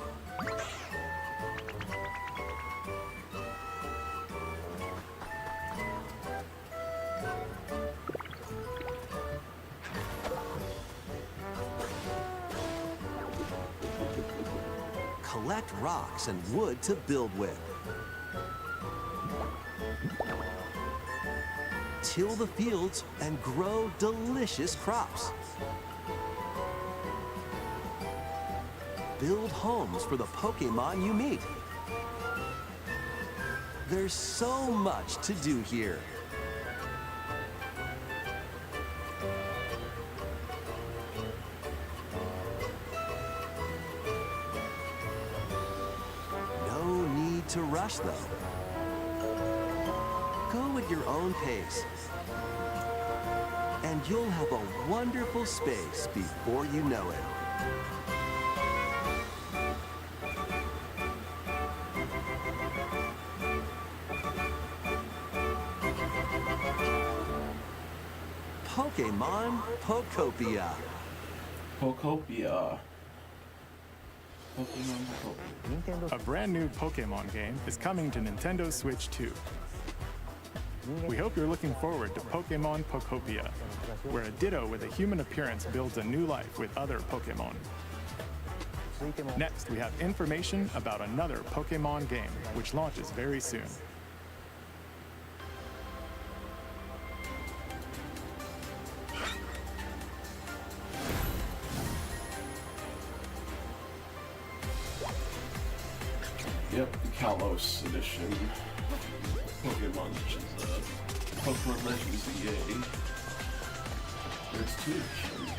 Collect rocks and wood to build with. Till the fields and grow delicious crops. Build homes for the Pokemon you meet. There's so much to do here. No need to rush, though. Go at your own pace. And you'll have a wonderful space before you know it. Pokemon Pokopia. Pokopia. Pokemon Pokopia. A brand new Pokemon game is coming to Nintendo Switch 2. We hope you're looking forward to Pokemon Pokopia, where a Ditto with a human appearance builds a new life with other Pokemon. Next, we have information about another Pokemon game, which launches very soon. Yep, the Kalos edition. Pokemon Legends, Pokemon Legends EA. There's 2 editions.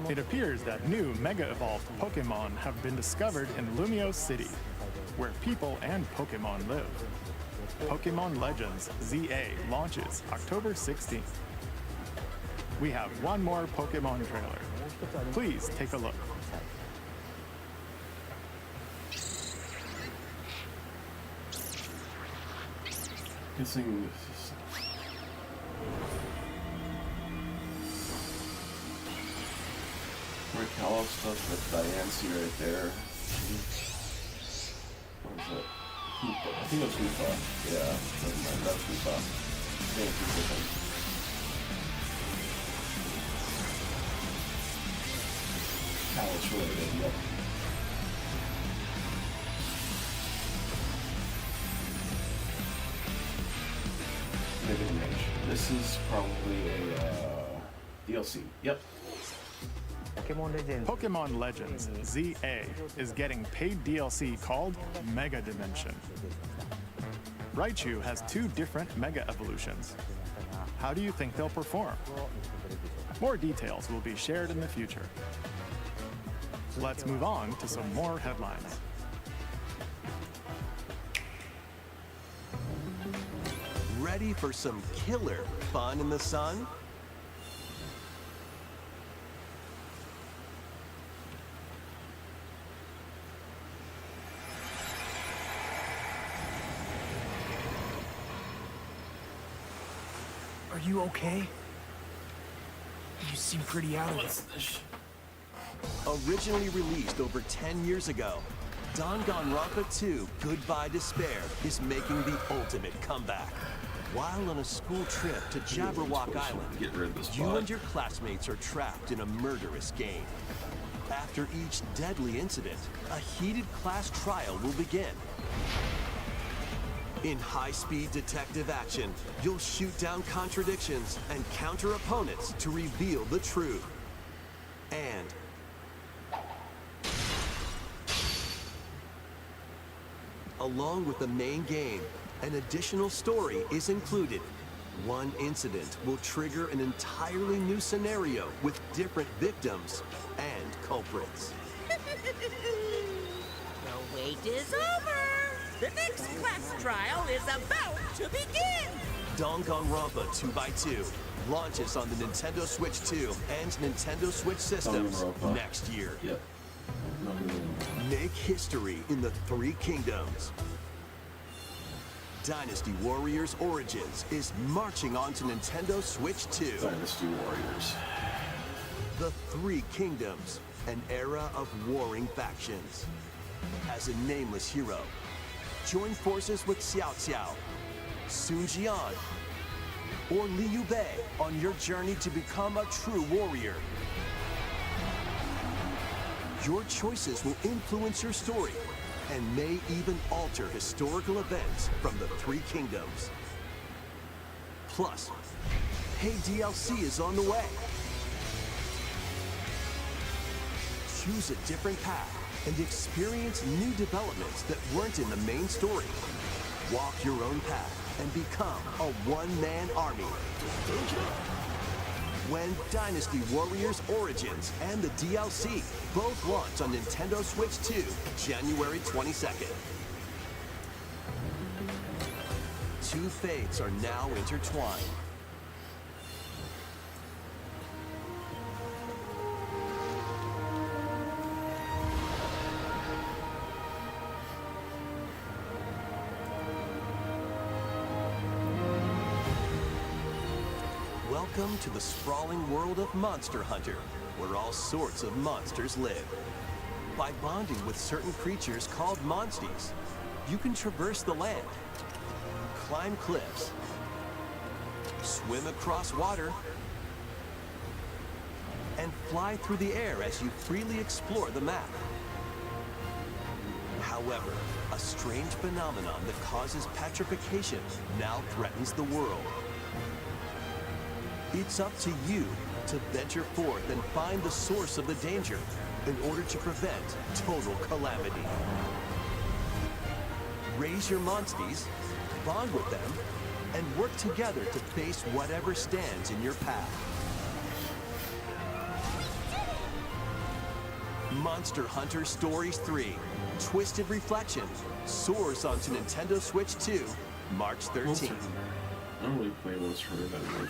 It appears that new Mega Evolved Pokemon have been discovered in Lumiose City, where people and Pokemon live. Pokemon Legends ZA launches October 16th. We have one more Pokemon trailer. Please take a look. Guessing this is where Kalos stuff with Diancie right there. What is it? Hoopa. I think it was Hoopa. Yeah, never mind. That's Hoopa. Thank you for them. Kalos related, yep. Mega Dimension. This is probably a DLC. Yep. Pokemon Legends ZA is getting paid DLC called Mega Dimension. Raichu has 2 different Mega Evolutions. How do you think they'll perform? More details will be shared in the future. Let's move on to some more headlines. Ready for some killer fun in the sun? Are you okay? You seem pretty out of it. Originally released over 10 years ago, Danganronpa 2 Goodbye Despair is making the ultimate comeback. While on a school trip to Jabberwock Island, Get rid of this you bot. and your classmates are trapped in a murderous game. After each deadly incident, a heated class trial will begin. In high-speed detective action, you'll shoot down contradictions and counter opponents to reveal the truth. And along with the main game, an additional story is included. One incident will trigger an entirely new scenario with different victims and culprits. The wait is over! The next class trial is about to begin! Danganronpa 2x2 launches on the Nintendo Switch 2 and Nintendo Switch systems Danganronpa. next year. Yep. Make history in the Three Kingdoms. Dynasty Warriors Origins is marching on to Nintendo Switch 2. Dynasty Warriors. The Three Kingdoms, an era of warring factions. As a nameless hero, join forces with Xiao Xiao, Sun Jian, or Liu Bei on your journey to become a true warrior. Your choices will influence your story and may even alter historical events from the Three Kingdoms. Plus, paid DLC is on the way. Choose a different path and experience new developments that weren't in the main story. Walk your own path and become a one-man army. When Dynasty Warriors Origins and the DLC both launch on Nintendo Switch 2, January 22nd. Two fates are now intertwined. Welcome to the sprawling world of Monster Hunter, where all sorts of monsters live. By bonding with certain creatures called monsties, you can traverse the land, climb cliffs, swim across water, and fly through the air as you freely explore the map. However, a strange phenomenon that causes petrification now threatens the world. It's up to you to venture forth and find the source of the danger in order to prevent total calamity. Raise your monsties, bond with them, and work together to face whatever stands in your path. Monster Hunter Stories 3, Twisted Reflection, soars onto Nintendo Switch 2, March 13th. I don't really play Monster Hunter that much.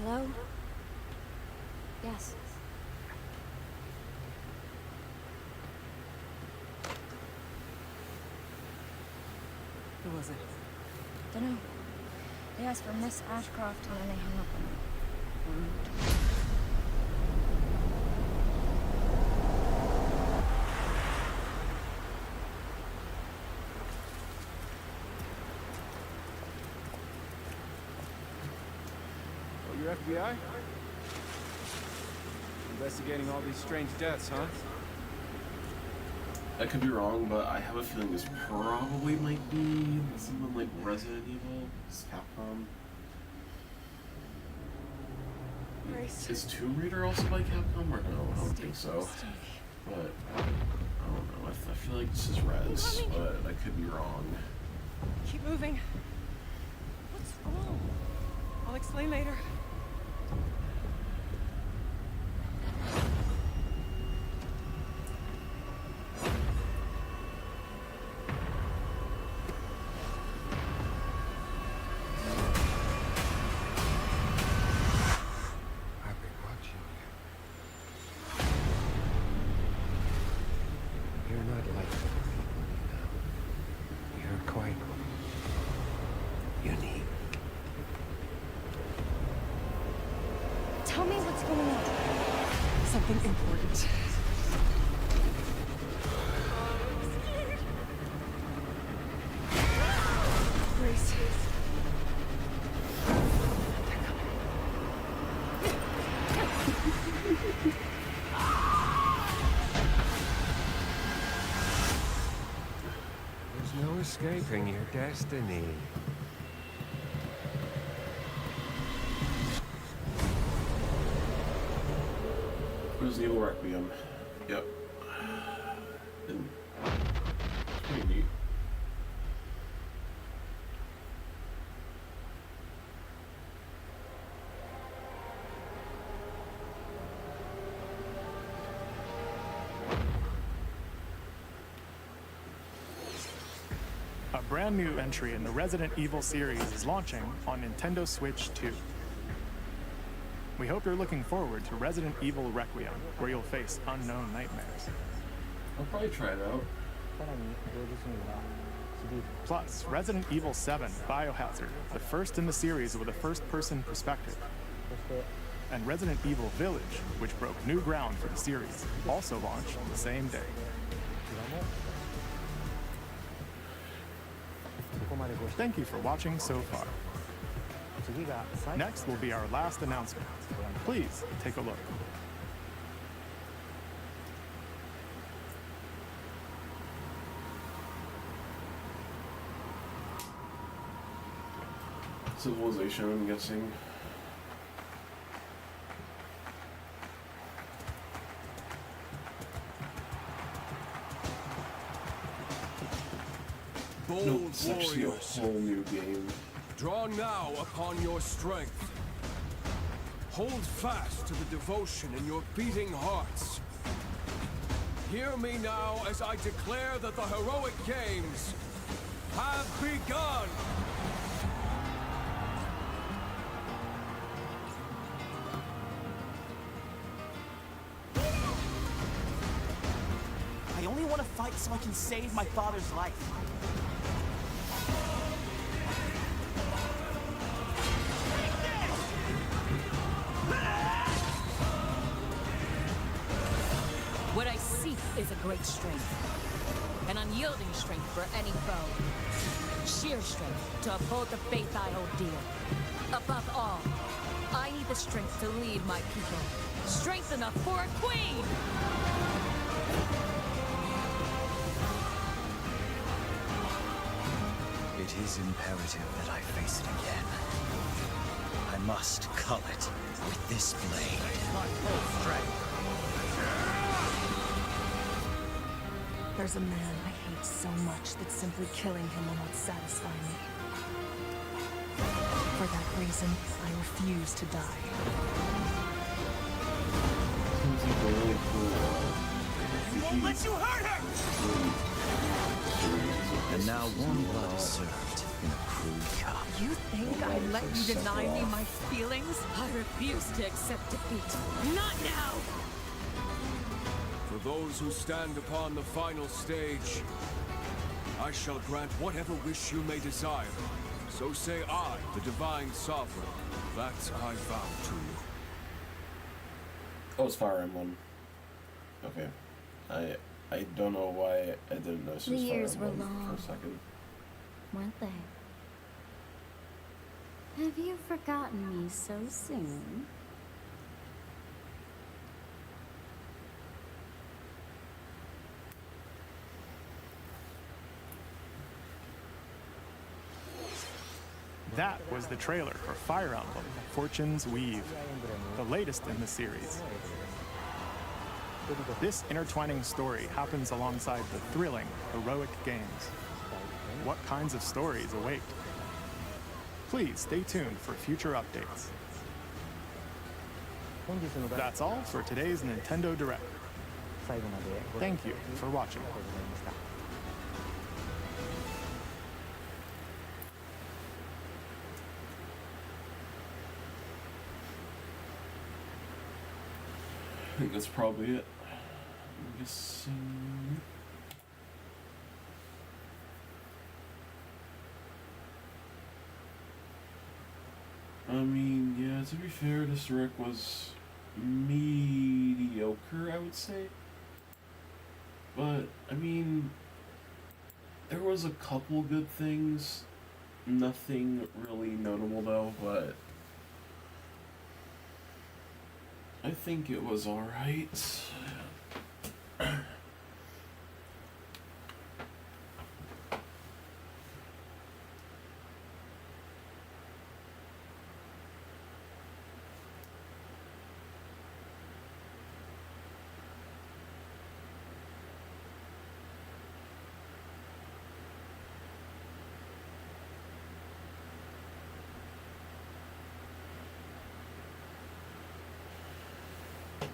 Hello? Yes. Who was it? Dunno. They asked for Miss Ashcroft and then they hung up on me. Rude. Oh, you're FBI? Investigating all these strange deaths, huh? I could be wrong, but I have a feeling this probably might be someone like Resident Evil, it's Capcom. Grace. Is Tomb Raider also by Capcom or no? I don't think so. But I don't know. I feel like this is Res, but I could be wrong. Keep moving. What's wrong? I'll explain later. Tell me what's going on. Something important. Grace. There's no escaping your destiny. Resident Evil Requiem. Yep. And it's pretty neat. A brand new entry in the Resident Evil series is launching on Nintendo Switch 2. We hope you're looking forward to Resident Evil Requiem, where you'll face unknown nightmares. I'll probably try it out. Plus, Resident Evil 7 Biohazard, the first in the series with a first-person perspective. And Resident Evil Village, which broke new ground for the series, also launched on the same day. Thank you for watching so far. Next will be our last announcement. Please take a look. Civilization, I'm guessing. Bold It's actually a warriors, whole new game. draw now upon your strength. Hold fast to the devotion in your beating hearts. Hear me now as I declare that the heroic games have begun! I only want to fight so I can save my father's life. What I seek is a great strength. An unyielding strength for any foe. Sheer strength to uphold the faith I hold dear. Above all, I need the strength to lead my people. Strength enough for a queen! It is imperative that I face it again. I must cull it with this blade. My full strength. There's a man I hate so much that simply killing him will not satisfy me. For that reason, I refuse to die. Seems like a really cool. I won't let you hurt her! And now warm blood is served in a crude cup. You think I'd let you deny me my feelings? I refuse to accept defeat. Not now! For those who stand upon the final stage, I shall grant whatever wish you may desire. So say I, the Divine Sovereign, that I vow to you. Oh, it's Fire Emblem. Okay. I don't know why I didn't know this was The Fire years were Emblem long. for a second. Weren't they? Have you forgotten me so soon? That was the trailer for Fire Emblem, Fortune's Weave, the latest in the series. This intertwining story happens alongside the thrilling, heroic games. What kinds of stories await? Please stay tuned for future updates. That's all for today's Nintendo Direct. Thank you for watching. I think that's probably it. I'm guessing. I mean, yeah, to be fair, this direct was mediocre, I would say. But, I mean, there was a couple good things. Nothing really notable, though, but I think it was alright.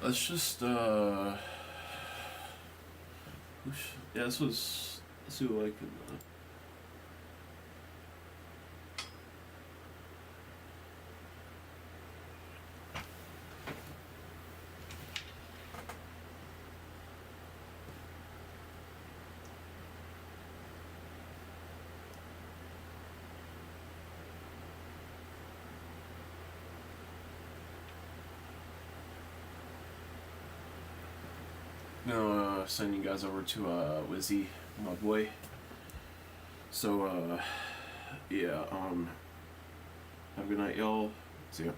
Let's just, yeah, let's see what I can, gonna send you guys over to Wizzy, my boy. So yeah, have a good night, y'all. See ya.